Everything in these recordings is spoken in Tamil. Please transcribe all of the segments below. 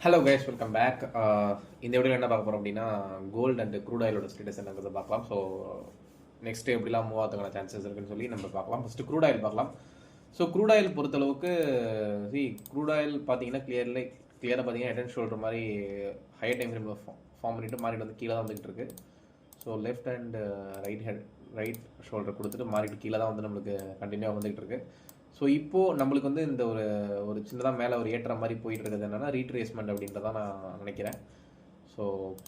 Hello guys, welcome back. இந்த வீடியோவில் என்ன பார்க்க போகிறோம் அப்படின்னா, கோல்டு அண்ட் க்ரூட் ஆயிலோட ஸ்டேட்டஸ் என்னங்கிறத பார்க்கலாம். ஸோ நெக்ஸ்ட் எப்படிலாம் மூவ் ஆகிறதுக்கான சான்சஸ் இருக்குன்னு சொல்லி நம்ம பார்க்கலாம். ஃபஸ்ட்டு க்ரூட் ஆயில் பார்க்கலாம். ஸோ க்ரூட் ஆயில் பொறுத்தளவுக்கு க்ரூட் ஆயில் பார்த்தீங்கன்னா கிளியராக பார்த்தீங்கன்னா ஹெட் அண்ட் ஷோல்டர் மாதிரி ஹையர் டைம் ஃப்ரேமில் ஃபார்ம் பண்ணிட்டு மாறிட்டு வந்து கீழே தான் வந்துகிட்டு இருக்கு. So left and right shoulder கொடுத்துட்டு மாறிட்டு கீழே தான் வந்து நம்மளுக்கு கண்டினியூவாக வந்துகிட்டு இருக்கு. ஸோ இப்போது நம்மளுக்கு வந்து இந்த ஒரு சின்னதாக மேலே ஒரு ஏற்ற மாதிரி போயிட்டு இருக்கிறது என்னென்னா ரீட்ரேஸ்மெண்ட் அப்படின்றதான் நான் நினைக்கிறேன். ஸோ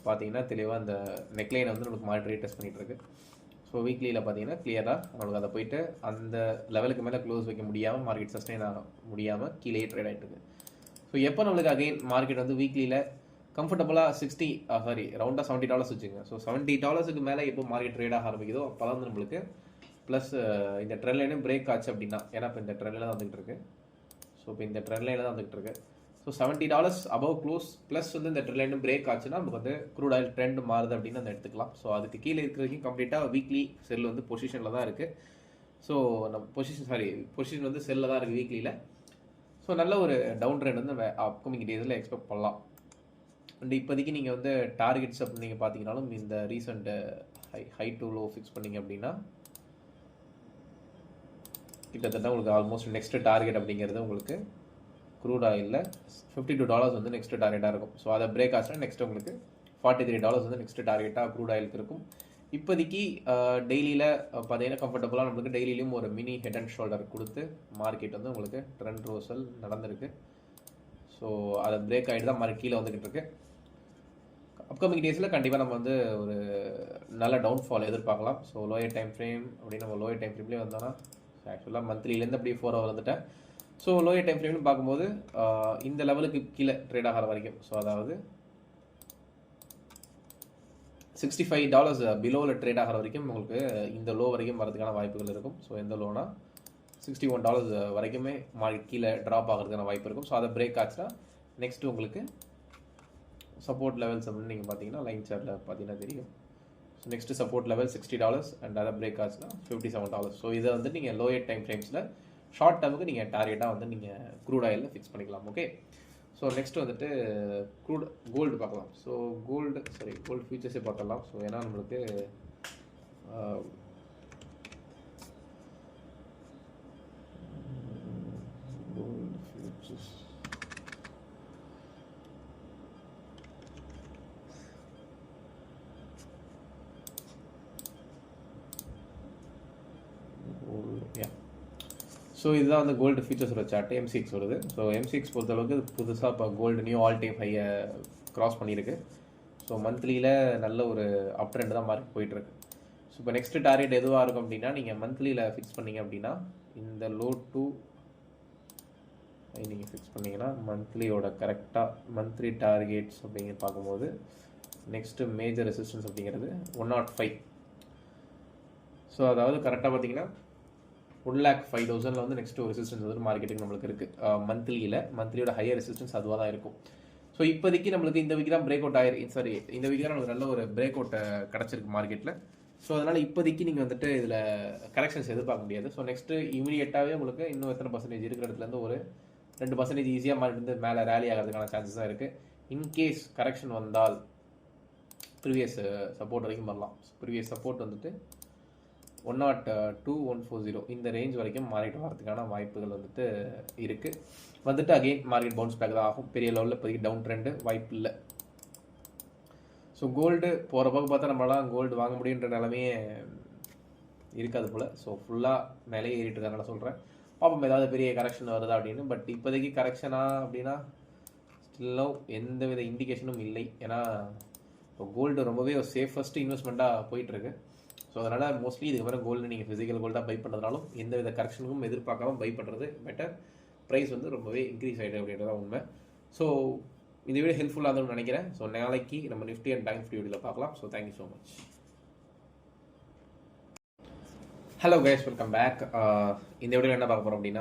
பார்த்தீங்கன்னா தெளிவாக அந்த நெக்லைனை வந்து நம்மளுக்கு மாறி ரீட்ரேஸ் பண்ணிகிட்டு இருக்கு. ஸோ வீக்லியில் பார்த்தீங்கன்னா கிளியராக நம்மளுக்கு அதை போயிட்டு அந்த லெவலுக்கு மேலே க்ளோஸ் வைக்க முடியாமல் மார்க்கெட் சஸ்டெயின் ஆக முடியாமல் கீழே ட்ரேட் ஆகிட்டு இருக்கு. ஸோ எப்போ நம்மளுக்கு அகைன் மார்க்கெட் வந்து வீக்லியில் கம்ஃபர்டபுளாக ரவுண்டாக $70 வச்சுங்க. ஸோ $70 மேலே எப்போ மார்க்கெட் ட்ரேட் ஆக ஆரம்பிக்குதோ அப்போ தான் வந்து நம்மளுக்கு ப்ளஸ் இந்த ட்ரெண்ட் லைனும் பிரேக் ஆச்சு அப்படின்னா, ஏன்னா இப்போ இந்த ட்ரெண்ட் லைன் தான் வந்துகிட்டு இருக்கு. ஸோ இப்போ இந்த ட்ரெண்ட் லைனில் தான் வந்துகிட்டு இருக்கு. ஸோ $70 அபவ் க்ளோஸ் ப்ளஸ் வந்து இந்த ட்ரெண்ட் லைனும் பிரேக் ஆச்சுன்னா நமக்கு வந்து க்ரூட் ஆயில் ட்ரெண்ட் மாறுது அப்படின்னு அதை எடுத்துக்கலாம். ஸோ அதுக்கு கீழே இருக்கிறதுக்கும் கம்ப்ளீட்டாக வீக்லி செல் வந்து பொசிஷனில் தான் இருக்குது. ஸோ நம்ம பொசிஷன் வந்து செல்லில் தான் இருக்குது வீக்லியில். ஸோ நல்ல ஒரு டவுன் ட்ரெண்ட் வந்து அப்கமிங் டேஸில் எக்ஸ்பெக்ட் பண்ணலாம். அண்ட் இப்போதைக்கு நீங்கள் வந்து டார்கெட்ஸ் அப்படின்னு நீங்கள் பார்த்தீங்கன்னாலும் இந்த recent high to low fix பண்ணிங்க அப்படின்னா கிட்டத்தட்ட உங்களுக்கு ஆல்மோஸ்ட் நெக்ஸ்ட் டார்கெட் அப்படிங்கிறது உங்களுக்கு க்ரூட் ஆயிலில் $52 வந்து நெக்ஸ்ட் டார்கெட்டாக இருக்கும். ஸோ அதை பிரேக் ஆச்சுன்னா நெக்ஸ்ட் உங்களுக்கு $43 வந்து நெக்ஸ்ட் டார்கெட்டாக க்ரூட் ஆயிலுக்கு இருக்கும். இப்போதைக்கு டெய்லியில் பார்த்தீங்கன்னா கம்ஃபர்டபுளாக நம்மளுக்கு டெய்லியிலும் ஒரு மினி ஹெட் அண்ட் ஷோல்டர் கொடுத்து மார்க்கெட் வந்து உங்களுக்கு ட்ரெண்ட் ரோசல் நடந்திருக்கு. ஸோ அதை பிரேக் ஆகிட்டு தான் மார்க்கெட் கீழே வந்துக்கிட்டு இருக்கு. அப்கமிங் டேஸில் கண்டிப்பாக நம்ம வந்து ஒரு நல்ல டவுன்ஃபால் எதிர்பார்க்கலாம். ஸோ லோயர் டைம் ஃப்ரேம் அப்படின்னு நம்ம லோயர் டைம் ஃப்ரேம்லேயே வந்தோன்னா ஆக்சுவலாக மந்த்லிலேருந்து அப்படியே 4 ஹவர் வந்துட்டேன். ஸோ லோயர் டைம் ஃப்ரேம்னு பார்க்கும்போது இந்த லெவலுக்கு கீழே ட்ரேட் ஆகிற வரைக்கும், ஸோ அதாவது $65 பிலோவில் ட்ரேட் ஆகிற வரைக்கும் உங்களுக்கு இந்த லோ வரைக்கும் வரதுக்கான வாய்ப்புகள் இருக்கும். ஸோ எந்த லோனா $61 வரைக்குமே கீழே ட்ராப் ஆகிறதுக்கான வாய்ப்பு இருக்கும். ஸோ அதை பிரேக் ஆச்சுன்னா நெக்ஸ்ட் உங்களுக்கு சப்போர்ட் லெவல்ஸ் அப்படின்னு நீங்கள் பார்த்தீங்கன்னா லைன் சார்ட்டில் பார்த்தீங்கன்னா தெரியும். So next support level $60 and அதை பிரேக் ஆச்சுன்னா $57. ஸோ இதை வந்து நீங்கள் லோயர் டைம் ஃப்ரேம்ஸில் ஷார்ட் டேர்முக்கு நீங்கள் டார்கெட்டாக வந்து நீங்கள் க்ரூட் ஆயிலில் ஃபிக்ஸ் பண்ணிக்கலாம். ஓகே, ஸோ நெக்ஸ்ட் வந்துட்டு கோல்டு பார்க்கலாம். ஸோ கோல்டு ஃபியூச்சர்ஸே பார்க்கலாம். ஸோ ஏன்னா நம்மளுக்கு கோல்டு ஃபியூச்சர்ஸ் ஸோ இதுதான் வந்து கோல்டு ஃபியூச்சர்ஸோட சார்ட். M6 வருது. ஸோ M6 பொறுத்தளவுக்கு புதுசாக இப்போ கோல்டு நியூ ஆல் டைம் ஹையை க்ராஸ் பண்ணியிருக்கு. ஸோ மந்த்லியில் நல்ல ஒரு அப் ட்ரெண்ட் தான் மார்க்கெட் போயிட்டுருக்கு. ஸோ இப்போ நெக்ஸ்ட் டார்கெட் எதுவாக இருக்கும் அப்படின்னா, நீங்கள் மந்த்லியில் ஃபிக்ஸ் பண்ணிங்க அப்படின்னா இந்த லோ டூ நீங்கள் ஃபிக்ஸ் பண்ணிங்கன்னா மந்த்லியோட கரெக்டாக மந்த்லி டார்கெட்ஸ் அப்படிங்கிற பார்க்கும்போது நெக்ஸ்ட்டு மேஜர் ரெசிஸ்டன்ஸ் அப்படிங்கிறது 105. ஸோ அதாவது கரெக்டாக பார்த்தீங்கன்னா 1,05,000 வந்து நெக்ஸ்ட் ஒரு ரெசிஸ்டன்ஸ் வந்து மார்க்கெட்டுக்கு நம்மளுக்கு இருக்குது. மந்த்லியோட ஹையர் ரெசிஸ்டன்ஸ் அதுவாக தான் இருக்கும். ஸோ இப்போதைக்கு நம்மளுக்கு இந்த வீக் தான் பிரேக் அவுட் இந்த வீக் தான் நம்மளுக்கு நல்ல ஒரு பிரேக் அவுட் கிடச்சிருக்கு மார்க்கெட்டில். ஸோ அதனால் இப்போதைக்கு நீங்கள் வந்துட்டு இதில் கரெக்ஷன்ஸ் எதிர்பார்க்க முடியாது. ஸோ நெக்ஸ்ட்டு இமீடியட்டாகவே உங்களுக்கு இன்னும் எத்தனை பர்சன்டேஜ் இருக்கிற இடத்துலேருந்து ஒரு 2% ஈஸியாக மார்க்கெட் வந்து மேலே ரேலி ஆகிறதுக்கான சான்சஸ் தான் இருக்குது. இன்கேஸ் கரெக்ஷன் வந்தால் ப்ரீவியஸ் சப்போர்ட் வரைக்கும் வரலாம். ப்ரீவியஸ் சப்போர்ட் வந்துட்டு 102,140 இந்த ரேஞ்ச் வரைக்கும் மார்க்கெட் வரதுக்கான வாய்ப்புகள் வந்துட்டு இருக்குது. வந்துட்டு அகெயின் மார்க்கெட் பவுன்ஸ் பேக் தான் ஆகும். பெரிய லெவலில் இப்போதைக்கு டவுன் ட்ரெண்டு வாய்ப்பு இல்லை. ஸோ கோல்டு போகிற பக்கம் பார்த்தா நம்மளாம் கோல்டு வாங்க முடியுன்ற நிலமையே இருக்காது போல். ஸோ ஃபுல்லாக மேலே ஏறிட்டு இருக்காங்க சொல்கிறேன். பாப்போம் ஏதாவது பெரிய கரெக்ஷன் வருதா அப்படின்னு. பட் இப்போதைக்கு கரெக்ஷனா அப்படின்னா ஸ்டில் எந்த வித இண்டிகேஷனும் இல்லை. ஏன்னா இப்போ கோல்டு ரொம்பவே ஒரு சேஃபஸ்ட் இன்வெஸ்ட்மெண்ட்டாக போயிட்டுருக்கு. ஸோ அதனால் மோஸ்ட்லி இதுக்கு மேலே கோல்டு நீங்கள் ஃபிசிக்கல் கோல்டாக பை பண்ணுறதுனாலும் எந்த வித கரெக்ஷனுக்கும் எதிர்பார்க்காம பை பண்ணுறது பெட்டர். ப்ரைஸ் வந்து ரொம்பவே இன்க்ரீஸ் ஆகிடும் அப்படின்றதான் உண்மை. ஸோ இந்த வீடியோ ஹெல்ப்ஃபுல்லாக இருக்கும்னு நினைக்கிறேன். ஸோ நாளைக்கு நம்ம நிஃப்டி அண்ட் பேங்க் நிஃப்டி வீடியோவில் பார்க்கலாம். So thank you so much. Hello guys, welcome back. இந்த வீடியோவில் என்ன பார்க்க போகிறோம் அப்படின்னா,